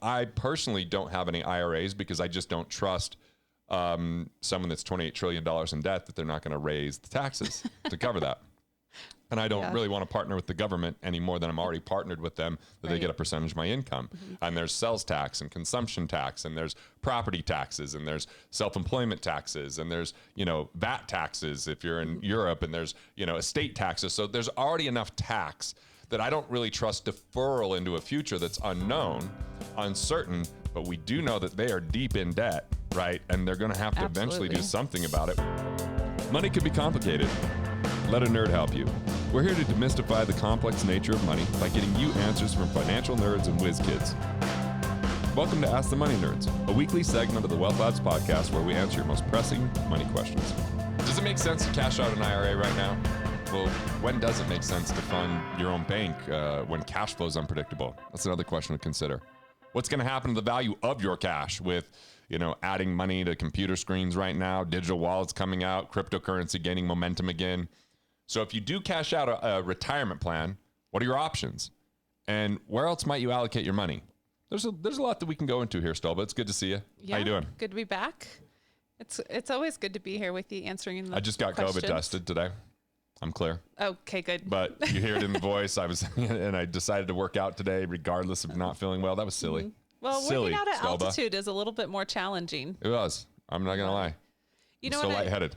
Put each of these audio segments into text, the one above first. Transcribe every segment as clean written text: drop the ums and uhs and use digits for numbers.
I personally don't have any IRAs because I just don't trust someone that's $28 trillion in debt that they're not going to raise the taxes to cover that. And I don't really want to partner with the government any more than I'm already partnered with them, that they get a percentage of my income. And there's sales tax and consumption tax, and there's property taxes, and there's self-employment taxes, and there's, VAT taxes if you're in Europe, and there's, estate taxes. So there's already enough tax that I don't really trust deferral into a future that's unknown, uncertain, but we do know that they are deep in debt, right? And they're going to have to eventually do something about it. Money can be complicated. Let a nerd help you. We're here to demystify the complex nature of money by getting you answers from financial nerds and whiz kids. Welcome to Ask the Money Nerds, a weekly segment of the Wealth Labs podcast where we answer your most pressing money questions. Does it make sense to cash out an IRA right now? Well, when does it make sense to fund your own bank when cash flow is unpredictable? That's another question to consider. What's going to happen to the value of your cash with, adding money to computer screens right now, digital wallets coming out, cryptocurrency gaining momentum again? So if you do cash out a retirement plan, what are your options? And where else might you allocate your money? There's a lot that we can go into here, Stolba. It's good to see you. Yeah, how you doing? Good to be back. It's always good to be here with you answering the I just got questions. COVID tested today. I'm clear. Okay, good. But you hear it in the voice. And I decided to work out today regardless of not feeling well. That was silly. Mm-hmm. Well, silly, working out at Stolba. altitude is a little bit more challenging. It was. I'm not going to lie. You know I'm still what? lightheaded.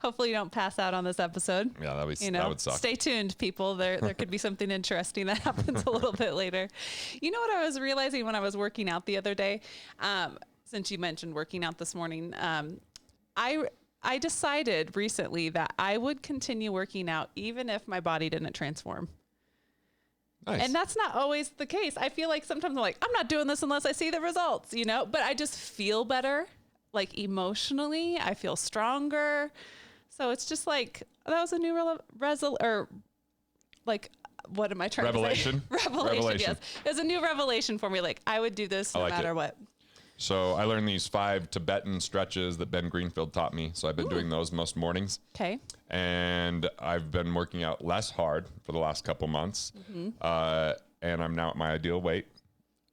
Hopefully you don't pass out on this episode. Yeah, that would suck. Stay tuned, people. There could be something interesting that happens a little bit later. You know what I was realizing when I was working out the other day? Since you mentioned working out this morning, I decided recently that I would continue working out even if my body didn't transform. Nice. And that's not always the case. I feel like sometimes I'm like, I'm not doing this unless I see the results, but I just feel better. Like emotionally, I feel stronger. So it's just like, that was a new what am I trying to say? Revelation, yes. It was a new revelation for me. Like I would do this no matter what. So I learned these 5 Tibetan stretches that Ben Greenfield taught me. So I've been doing those most mornings. Okay. And I've been working out less hard for the last couple months. And I'm now at my ideal weight.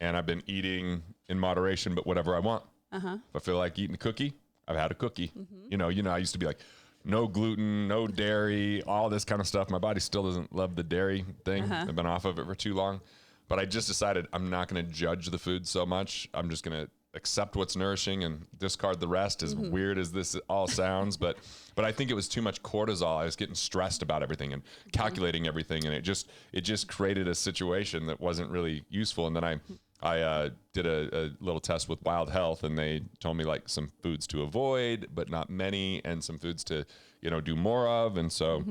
And I've been eating in moderation, but whatever I want. If I feel like eating a cookie, I've had a cookie. I used to be like, no gluten, no dairy, all this kind of stuff. My body still doesn't love the dairy thing. I've been off of it for too long. But I just decided I'm not going to judge the food so much. I'm just going to accept what's nourishing and discard the rest, as weird as this all sounds. But I think it was too much cortisol. I was getting stressed about everything and calculating everything. And it just created a situation that wasn't really useful. And then I did a little test with Wild Health, and they told me like some foods to avoid, but not many, and some foods to, do more of. And so,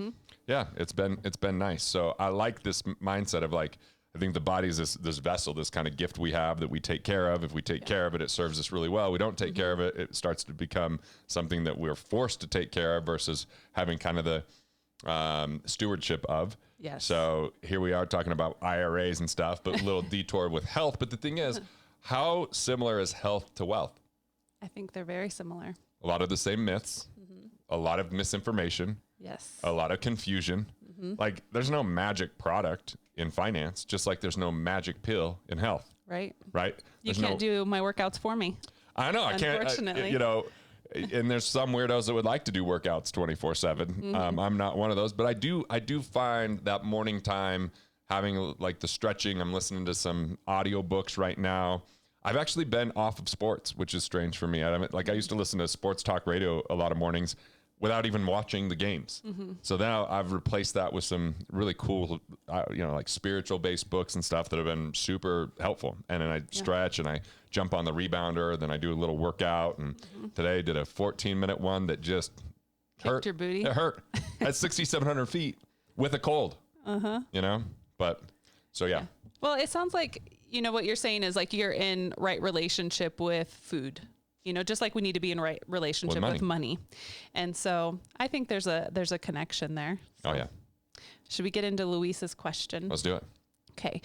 it's been nice. So I like this mindset of like, I think the body is this vessel, this kind of gift we have that we take care of. If we take care of it, it serves us really well. We don't take care of it, it starts to become something that we're forced to take care of versus having kind of the stewardship of. Yes. So here we are talking about IRAs and stuff, but a little detour with health. But the thing is, how similar is health to wealth? I think they're very similar. A lot of the same myths, a lot of misinformation, yes, a lot of confusion. Like there's no magic product in finance, just like there's no magic pill in health. Right. You can't do my workouts for me. I know. I can't, unfortunately. And there's some weirdos that would like to do workouts 24/7. I'm not one of those, but I do find that morning time having like the stretching. I'm listening to some audio books right now. I've actually been off of sports, which is strange for me. I used to listen to sports talk radio a lot of mornings without even watching the games. So now I've replaced that with some really cool, like spiritual based books and stuff that have been super helpful. And then I stretch and I jump on the rebounder, then I do a little workout. And today I did a 14-minute one that just hurt your booty. It hurt at 6,700 feet with a cold, but so yeah. Well, it sounds like, what you're saying is like you're in right relationship with food. Just like we need to be in right relationship with money. And so I think there's a connection there. So oh yeah. Should we get into Louise's question? Let's do it. Okay.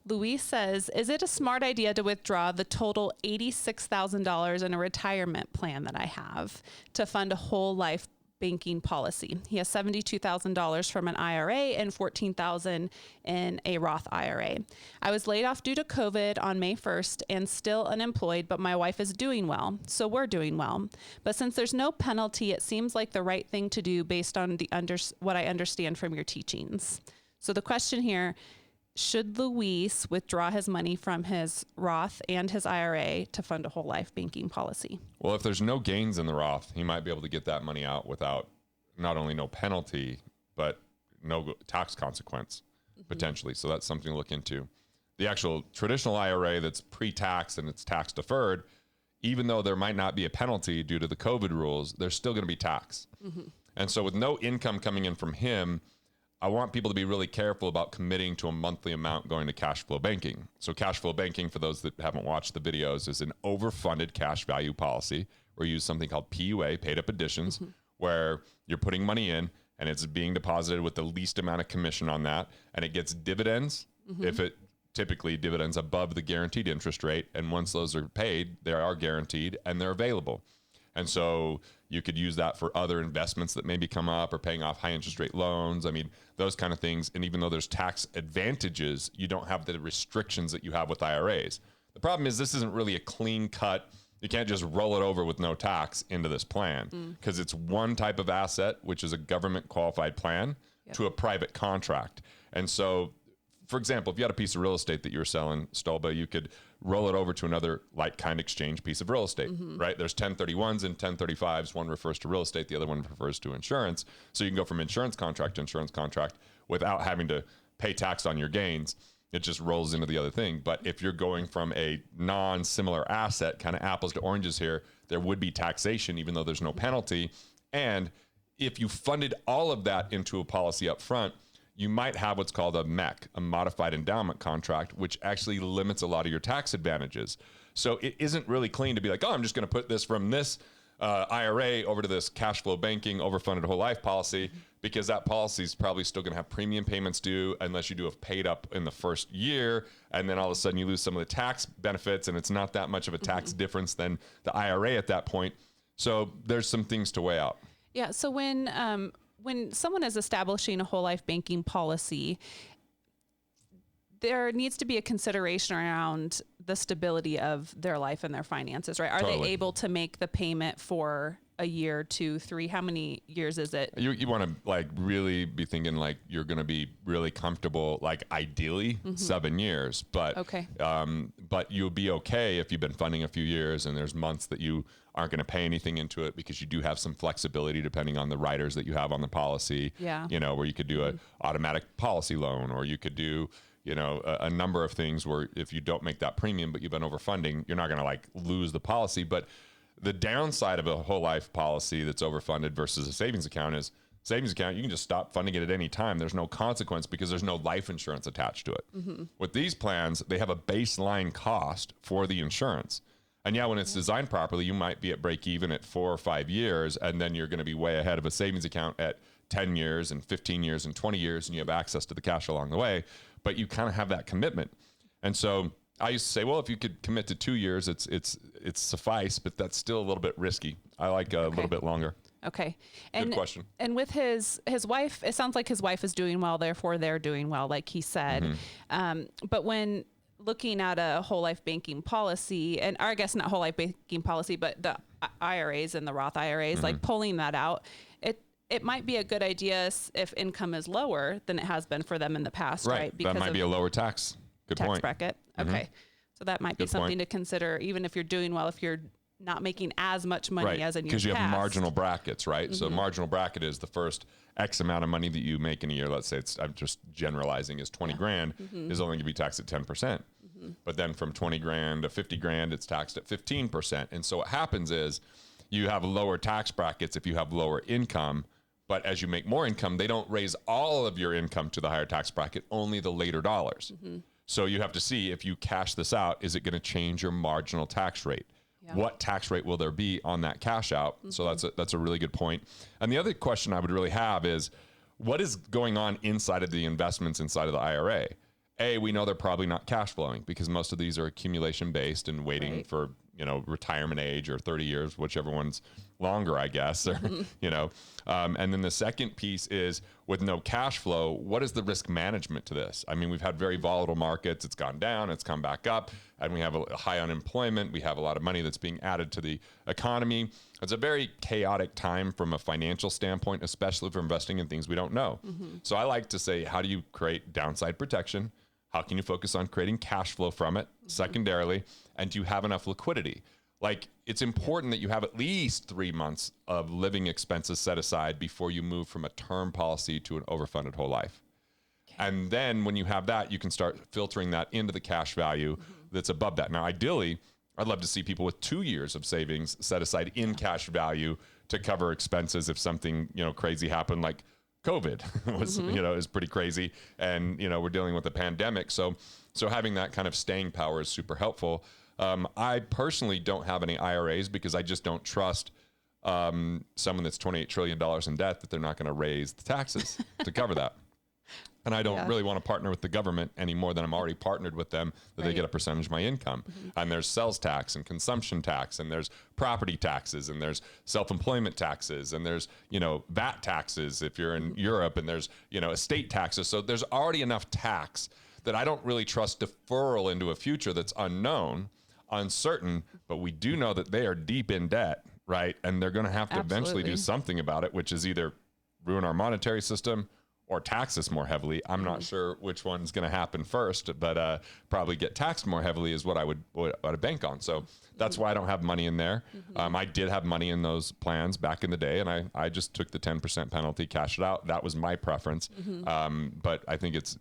Louise says, is it a smart idea to withdraw the total $86,000 in a retirement plan that I have to fund a whole life banking policy. He has $72,000 from an IRA and $14,000 in a Roth IRA. I was laid off due to COVID on May 1st and still unemployed, but my wife is doing well, so we're doing well. But since there's no penalty, it seems like the right thing to do based on what I understand from your teachings. So the question here, should Louise withdraw his money from his Roth and his IRA to fund a whole life banking policy? Well, if there's no gains in the Roth, he might be able to get that money out without not only no penalty, but no tax consequence potentially. So that's something to look into. The actual traditional IRA that's pre-tax and it's tax deferred, even though there might not be a penalty due to the COVID rules, there's still going to be tax. And so with no income coming in from him, I want people to be really careful about committing to a monthly amount going to cash flow banking. So cash flow banking, for those that haven't watched the videos, is an overfunded cash value policy where you use something called PUA, paid up additions, where you're putting money in and it's being deposited with the least amount of commission on that. And it gets dividends if it typically dividends above the guaranteed interest rate. And once those are paid, they are guaranteed and they're available. And so you could use that for other investments that maybe come up or paying off high interest rate loans. I mean, those kind of things. And even though there's tax advantages, you don't have the restrictions that you have with IRAs. The problem is this isn't really a clean cut. You can't just roll it over with no tax into this plan because it's one type of asset, which is a government qualified plan to a private contract. And so, for example, if you had a piece of real estate that you were selling, Stolba, you could roll it over to another like-kind exchange piece of real estate, right? There's 1031s and 1035s. One refers to real estate. The other one refers to insurance. So you can go from insurance contract to insurance contract without having to pay tax on your gains. It just rolls into the other thing. But if you're going from a non-similar asset, kind of apples to oranges here, there would be taxation, even though there's no penalty. And if you funded all of that into a policy up front, you might have what's called a MEC, a modified endowment contract, which actually limits a lot of your tax advantages. So it isn't really clean to be like, oh, I'm just going to put this from this IRA over to this cash flow banking overfunded whole life policy, because that policy is probably still going to have premium payments due unless you do have paid up in the first year. And then all of a sudden you lose some of the tax benefits and it's not that much of a tax difference than the IRA at that point. So there's some things to weigh out. Yeah. So when someone is establishing a whole life banking policy, there needs to be a consideration around the stability of their life and their finances, right? Are they able to make the payment for a year, 2, 3? How many years is it? You want to like really be thinking like you're going to be really comfortable, like ideally 7 years, but but you'll be okay if you've been funding a few years and there's months that you aren't going to pay anything into it because you do have some flexibility depending on the riders that you have on the policy. Yeah. You know, where you could do an automatic policy loan, or you could do, you know, a number of things where if you don't make that premium, but you've been overfunding, you're not going to like lose the policy. But the downside of a whole life policy that's overfunded versus a savings account is savings account, you can just stop funding it at any time. There's no consequence because there's no life insurance attached to it. With these plans, they have a baseline cost for the insurance. And yeah, when it's designed properly, you might be at break even at 4 or 5 years, and then you're going to be way ahead of a savings account at 10 years and 15 years and 20 years, and you have access to the cash along the way, but you kind of have that commitment. And so I used to say, well, if you could commit to 2 years, it's suffice, but that's still a little bit risky. I like a little bit longer. Okay. Good question. And with his wife, it sounds like his wife is doing well, therefore they're doing well, like he said. But when looking at a whole life banking policy, or I guess not whole life banking policy, but the IRAs and the Roth IRAs, like pulling that out, it might be a good idea if income is lower than it has been for them in the past, right? Because that might be a lower tax. Good tax point. bracket. Okay. So that might be something to consider, even if you're doing well, if you're not making as much money as in years past. Because you have marginal brackets, right? So marginal bracket is the first X amount of money that you make in a year. Let's say I'm just generalizing, is 20 grand is only going to be taxed at 10%. But then from 20 grand to 50 grand, it's taxed at 15%. And so what happens is you have lower tax brackets if you have lower income. But as you make more income, they don't raise all of your income to the higher tax bracket, only the later dollars. So you have to see, if you cash this out, is it going to change your marginal tax rate? Yeah. What tax rate will there be on that cash out? So that's a really good point. And the other question I would really have is, what is going on inside of the investments inside of the IRA? We know they're probably not cash flowing because most of these are accumulation based and waiting for retirement age or 30 years, whichever one's longer, I guess, or, and then the second piece is with no cash flow, what is the risk management to this? I mean, we've had very volatile markets. It's gone down, it's come back up, and we have a high unemployment. We have a lot of money that's being added to the economy. It's a very chaotic time from a financial standpoint, especially for investing in things we don't know. So I like to say, how do you create downside protection? How can you focus on creating cash flow from it? Secondarily, and do you have enough liquidity? Like, it's important that you have at least 3 months of living expenses set aside before you move from a term policy to an overfunded whole life. And then when you have that, you can start filtering that into the cash value that's above that. Now, ideally, I'd love to see people with 2 years of savings set aside in cash value to cover expenses if something, crazy happened, like COVID was, is pretty crazy. And, we're dealing with a pandemic. So having that kind of staying power is super helpful. I personally don't have any IRAs because I just don't trust someone that's $28 trillion in debt that they're not going to raise the taxes to cover that. And I don't really want to partner with the government any more than I'm already partnered with them, that they get a percentage of my income. And there's sales tax and consumption tax, and there's property taxes, and there's self-employment taxes, and there's, VAT taxes if you're in Europe, and there's, estate taxes. So there's already enough tax that I don't really trust deferral into a future that's unknown, uncertain, but we do know that they are deep in debt, right? And they're going to have to eventually do something about it, which is either ruin our monetary system or tax us more heavily. I'm not sure which one's going to happen first, but probably get taxed more heavily is what I would bank on. So that's why I don't have money in there. I did have money in those plans back in the day, and I just took the 10% penalty, cashed it out. That was my preference. But I think it's,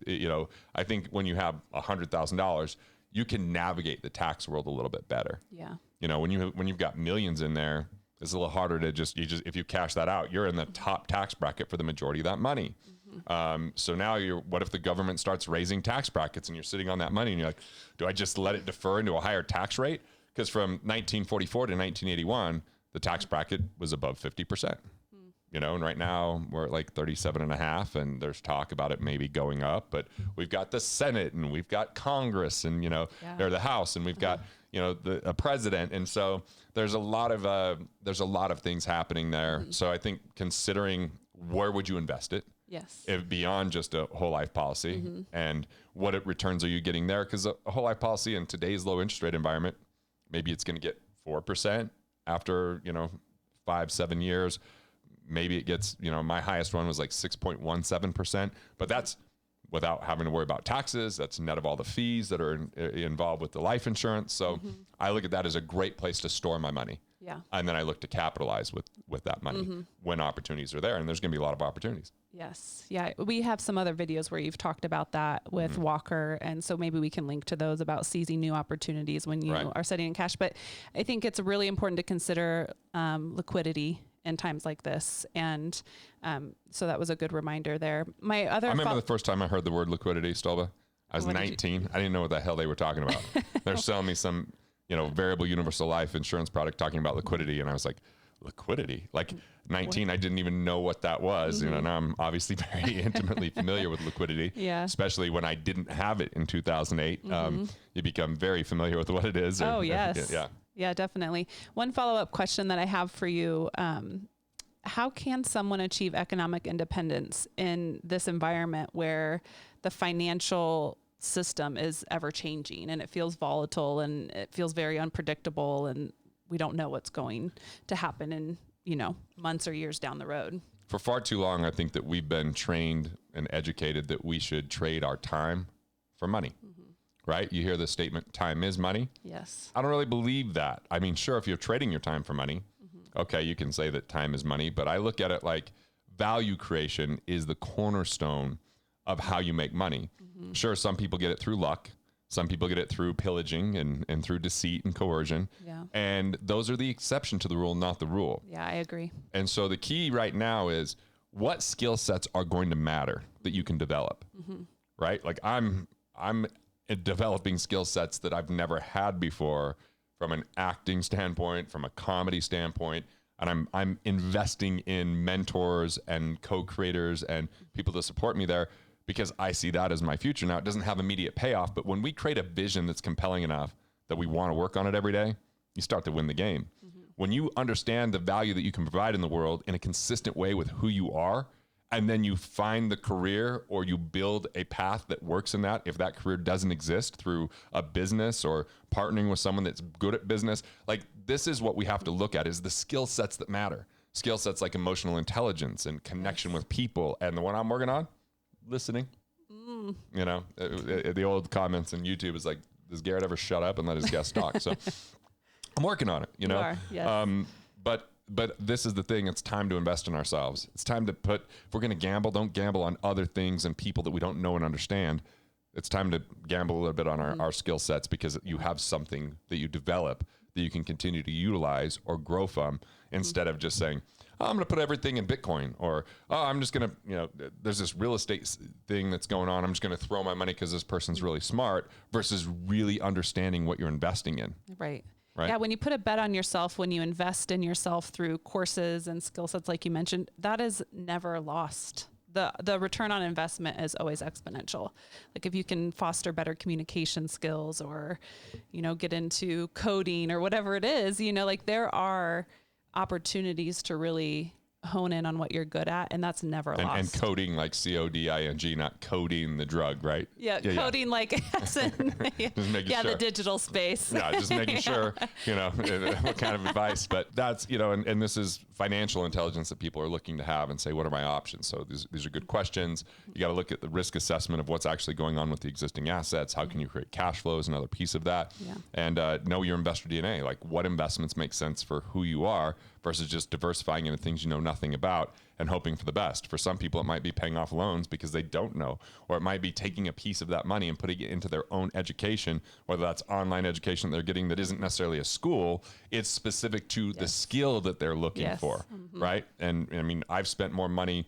I think when you have $100,000, you can navigate the tax world a little bit better. Yeah. When you've got millions in there, it's a little harder to if you cash that out, you're in the top tax bracket for the majority of that money. So now what if the government starts raising tax brackets and you're sitting on that money and you're like, do I just let it defer into a higher tax rate? Because from 1944 to 1981, the tax bracket was above 50%. And right now we're at like 37.5, and there's talk about it maybe going up, but we've got the Senate and we've got Congress and, or the House, and we've got, a president. And so there's a lot of things happening there. So I think considering where would you invest it? Yes. Beyond just a whole life policy and what returns are you getting there? Because a whole life policy in today's low interest rate environment, maybe it's going to get 4% after, 5-7 years. Maybe it gets, my highest one was like 6.17%, but that's without having to worry about taxes. That's net of all the fees that are involved with the life insurance. So I look at that as a great place to store my money. Yeah. And then I look to capitalize with that money when opportunities are there. And there's going to be a lot of opportunities. Yes. Yeah. We have some other videos where you've talked about that with Walker. And so maybe we can link to those about seizing new opportunities when you are sitting in cash. But I think it's really important to consider liquidity in times like this. And so that was a good reminder there. I remember the first time I heard the word liquidity, Stolba. I was 19. I didn't know what the hell they were talking about. They're selling me some, variable universal life insurance product talking about liquidity. And I was like, liquidity? Like 19, I didn't even know what that was. Now I'm obviously very intimately familiar with liquidity, especially when I didn't have it in 2008. You become very familiar with what it is. Yes. Yeah, definitely. One follow-up question that I have for you. How can someone achieve economic independence in this environment where the financial system is ever changing and it feels volatile and it feels very unpredictable, and we don't know what's going to happen in, months or years down the road? For far too long, I think that we've been trained and educated that we should trade our time for money. Right? You hear the statement, time is money. Yes. I don't really believe that. I mean, sure, if you're trading your time for money, okay, you can say that time is money, but I look at it like value creation is the cornerstone of how you make money. Sure, some people get it through luck. Some people get it through pillaging and through deceit and coercion. Yeah. And those are the exception to the rule, not the rule. Yeah, I agree. And so the key right now is what skill sets are going to matter that you can develop, right? Like I'm developing skill sets that I've never had before from an acting standpoint, from a comedy standpoint. And I'm investing in mentors and co-creators and people to support me there because I see that as my future. Now, it doesn't have immediate payoff, but when we create a vision that's compelling enough that we want to work on it every day, you start to win the game. When you understand the value that you can provide in the world in a consistent way with who you are, and then you find the career or you build a path that works in that, if that career doesn't exist through a business or partnering with someone that's good at business, like this is what we have to look at is the skill sets that matter. Skill sets like emotional intelligence and connection with people. And the one I'm working on, listening. You know, the old comments on YouTube is like, does Garrett ever shut up and let his guests talk? So I'm working on it, you know. You are, yes. But this is the thing. It's time to invest in ourselves. It's time to if we're going to gamble, don't gamble on other things and people that we don't know and understand. It's time to gamble a little bit on our skill sets because you have something that you develop that you can continue to utilize or grow from instead of just saying, oh, I'm going to put everything in Bitcoin or, oh, I'm just going to, you know, there's this real estate thing that's going on. I'm just going to throw my money because this person's really smart versus really understanding what you're investing in. Right. Right? Yeah, when you put a bet on yourself, when you invest in yourself through courses and skill sets like you mentioned, that is never lost. The return on investment is always exponential. Like if you can foster better communication skills or, you know, get into coding or whatever it is, you know, like there are opportunities to really hone in on what you're good at, and that's never lost. And coding like CODING, not coding the drug, right? Yeah, coding like as in, just making sure. the digital space. Yeah, just making sure, you know, what kind of advice. But that's, you know, and this is financial intelligence that people are looking to have and say, what are my options? So these are good questions. You got to look at the risk assessment of what's actually going on with the existing assets. How can you create cash flow is another piece of that. Yeah. And know your investor DNA, like what investments make sense for who you are versus just diversifying into things you know nothing about and hoping for the best. For some people, it might be paying off loans because they don't know, or it might be taking a piece of that money and putting it into their own education, whether that's online education they're getting that isn't necessarily a school, it's specific to the skill that they're looking for, right? And I mean, I've spent more money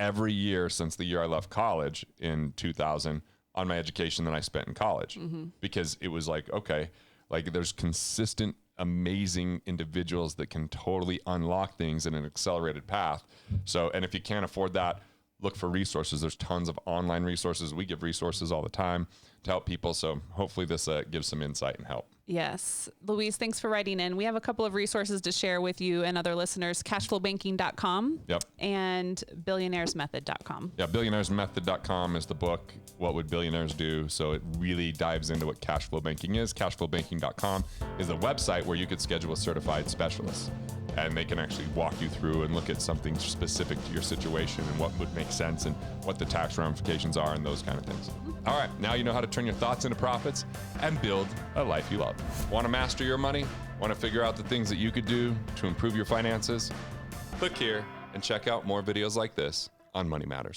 every year since the year I left college in 2000 on my education than I spent in college because it was like, okay, like there's consistent amazing individuals that can totally unlock things in an accelerated path. So, and if you can't afford that, look for resources. There's tons of online resources. We give resources all the time to help people. So hopefully this gives some insight and help. Yes. Louise, thanks for writing in. We have a couple of resources to share with you and other listeners, cashflowbanking.com and billionairesmethod.com. Yeah, billionairesmethod.com is the book, What Would Billionaires Do? So it really dives into what cash flow banking is. Cashflowbanking.com is a website where you could schedule a certified specialist and they can actually walk you through and look at something specific to your situation and what would make sense and what the tax ramifications are and those kind of things. All right, now you know how to turn your thoughts into profits and build a life you love. Want to master your money? Want to figure out the things that you could do to improve your finances? Click here and check out more videos like this on Money Matters.